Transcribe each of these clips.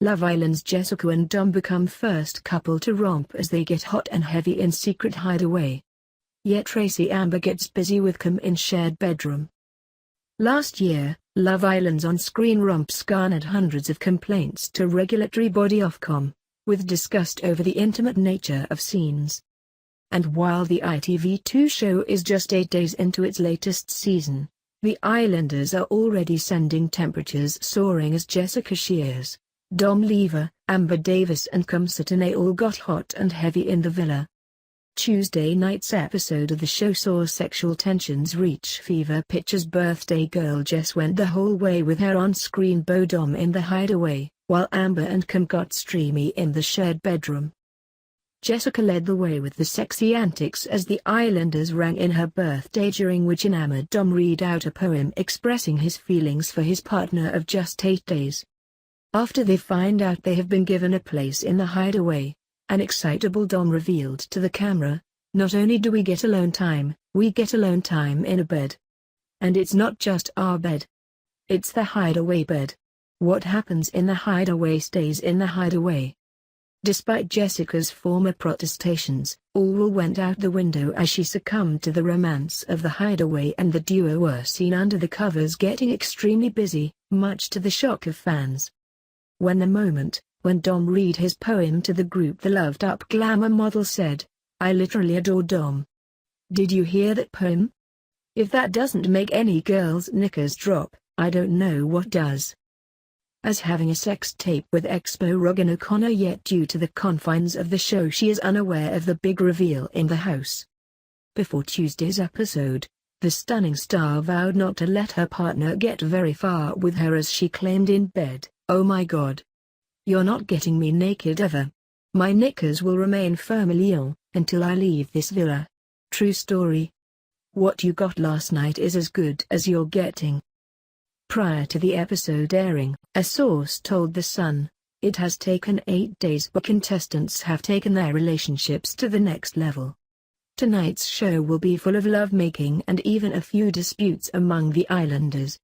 Love Island's Jessica and Dom become first couple to romp as they get hot and heavy in secret hideaway. Yet Tracy Amber gets busy with Kim in shared bedroom. Last year, Love Island's on-screen romps garnered hundreds of complaints to regulatory body Ofcom, with disgust over the intimate nature of scenes. And while the ITV2 show is just 8 days into its latest season, the Islanders are already sending temperatures soaring as Jessica Shears, Dom Lever, Amber Davis and Kim Satine all got hot and heavy in the villa. Tuesday night's episode of the show saw sexual tensions reach fever pitch as birthday girl Jess went the whole way with her on-screen beau Dom in the hideaway, while Amber and Kim got streamy in the shared bedroom. Jessica led the way with the sexy antics as the Islanders rang in her birthday, during which enamored Dom read out a poem expressing his feelings for his partner of just 8 days. After they find out they have been given a place in the hideaway, an excitable Dom revealed to the camera, "Not only do we get alone time, we get alone time in a bed. And it's not just our bed. It's the hideaway bed. What happens in the hideaway stays in the hideaway." Despite Jessica's former protestations, all went out the window as she succumbed to the romance of the hideaway, and the duo were seen under the covers getting extremely busy, much to the shock of fans. When Dom read his poem to the group, the loved-up glamour model said, "I literally adore Dom. Did you hear that poem? If that doesn't make any girl's knickers drop, I don't know what does." As having a sex tape with Expo Rogan O'Connor, yet due to the confines of the show she is unaware of the big reveal in the house. Before Tuesday's episode, the stunning star vowed not to let her partner get very far with her as she claimed in bed, "Oh my God. You're not getting me naked ever. My knickers will remain firmly on until I leave this villa. True story. What you got last night is as good as you're getting." Prior to the episode airing, a source told The Sun, "It has taken 8 days, but contestants have taken their relationships to the next level. Tonight's show will be full of lovemaking and even a few disputes among the Islanders."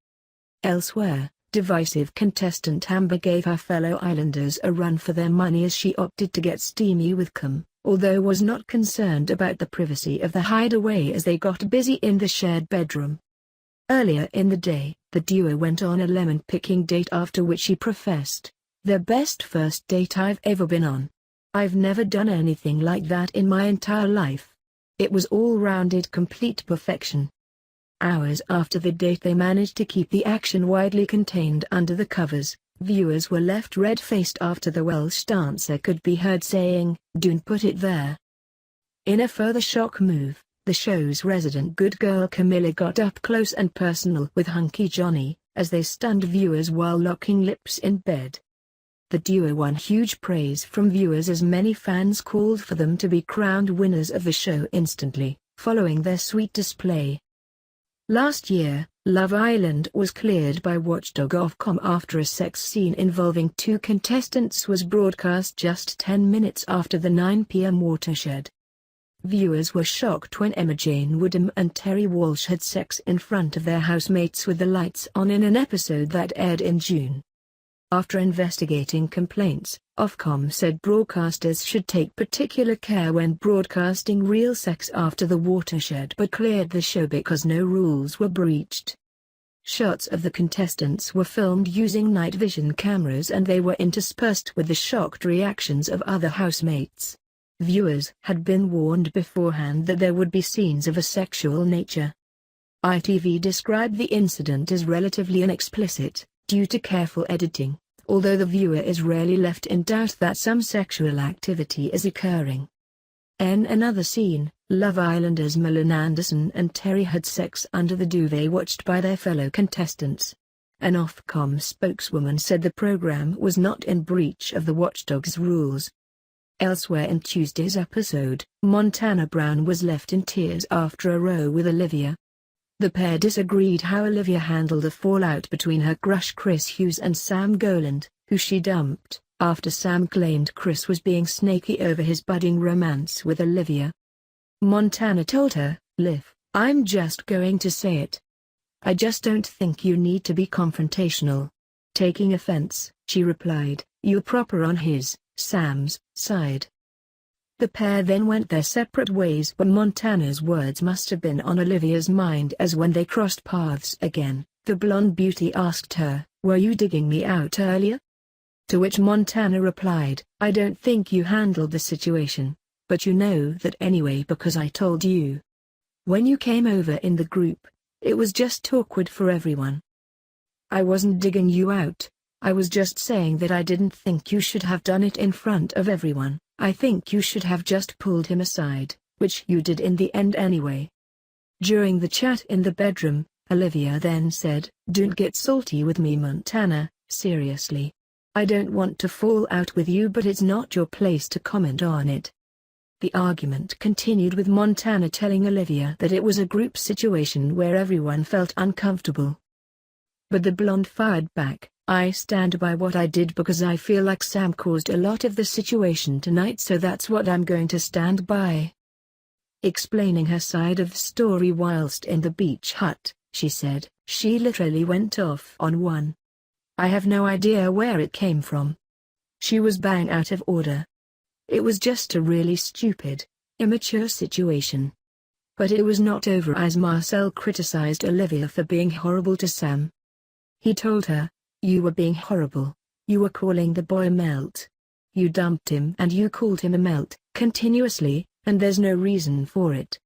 Elsewhere, divisive contestant Amber gave her fellow Islanders a run for their money as she opted to get steamy with Kim, although was not concerned about the privacy of the hideaway as they got busy in the shared bedroom. Earlier in the day, the duo went on a lemon-picking date, after which she professed, "The best first date I've ever been on. I've never done anything like that in my entire life. It was all-rounded complete perfection." Hours after the date, they managed to keep the action widely contained under the covers. Viewers were left red-faced after the Welsh dancer could be heard saying, "Don't put it there." In a further shock move, the show's resident good girl Camilla got up close and personal with Hunky Johnny, as they stunned viewers while locking lips in bed. The duo won huge praise from viewers as many fans called for them to be crowned winners of the show instantly, following their sweet display. Last year, Love Island was cleared by watchdog Ofcom after a sex scene involving 2 contestants was broadcast just 10 minutes after the 9 p.m. watershed. Viewers were shocked when Emma Jane Woodham and Terry Walsh had sex in front of their housemates with the lights on in an episode that aired in June. After investigating complaints, Ofcom said broadcasters should take particular care when broadcasting real sex after the watershed, but cleared the show because no rules were breached. Shots of the contestants were filmed using night vision cameras, and they were interspersed with the shocked reactions of other housemates. Viewers had been warned beforehand that there would be scenes of a sexual nature. ITV described the incident as relatively inexplicit, due to careful editing, although the viewer is rarely left in doubt that some sexual activity is occurring. In another scene, Love Islanders Malin Anderson and Terry had sex under the duvet watched by their fellow contestants. An Ofcom spokeswoman said the program was not in breach of the watchdog's rules. Elsewhere in Tuesday's episode, Montana Brown was left in tears after a row with Olivia. The pair disagreed how Olivia handled the fallout between her crush Chris Hughes and Sam Goland, who she dumped, after Sam claimed Chris was being snaky over his budding romance with Olivia. Montana told her, "Liv, I'm just going to say it. I just don't think you need to be confrontational." Taking offense, she replied, you proper on his, Sam's, side. The pair then went their separate ways, but Montana's words must have been on Olivia's mind, as when they crossed paths again, the blonde beauty asked her, "Were you digging me out earlier?" To which Montana replied, "I don't think you handled the situation, but you know that anyway because I told you. When you came over in the group, it was just awkward for everyone. I wasn't digging you out, I was just saying that I didn't think you should have done it in front of everyone. I think you should have just pulled him aside, which you did in the end anyway." During the chat in the bedroom, Olivia then said, "Don't get salty with me, Montana, seriously. I don't want to fall out with you, but it's not your place to comment on it." The argument continued, with Montana telling Olivia that it was a group situation where everyone felt uncomfortable. But the blonde fired back, "I stand by what I did because I feel like Sam caused a lot of the situation tonight, so that's what I'm going to stand by." Explaining her side of the story whilst in the beach hut, she said, "She literally went off on one. I have no idea where it came from. She was bang out of order. It was just a really stupid, immature situation. But it was not over as Marcel criticized Olivia for being horrible to Sam. He told her, 'You were being horrible. You were calling the boy a melt. You dumped him and you called him a melt, continuously, and there's no reason for it.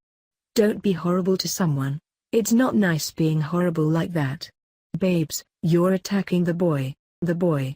Don't be horrible to someone. It's not nice being horrible like that. Babes, you're attacking the boy. The boy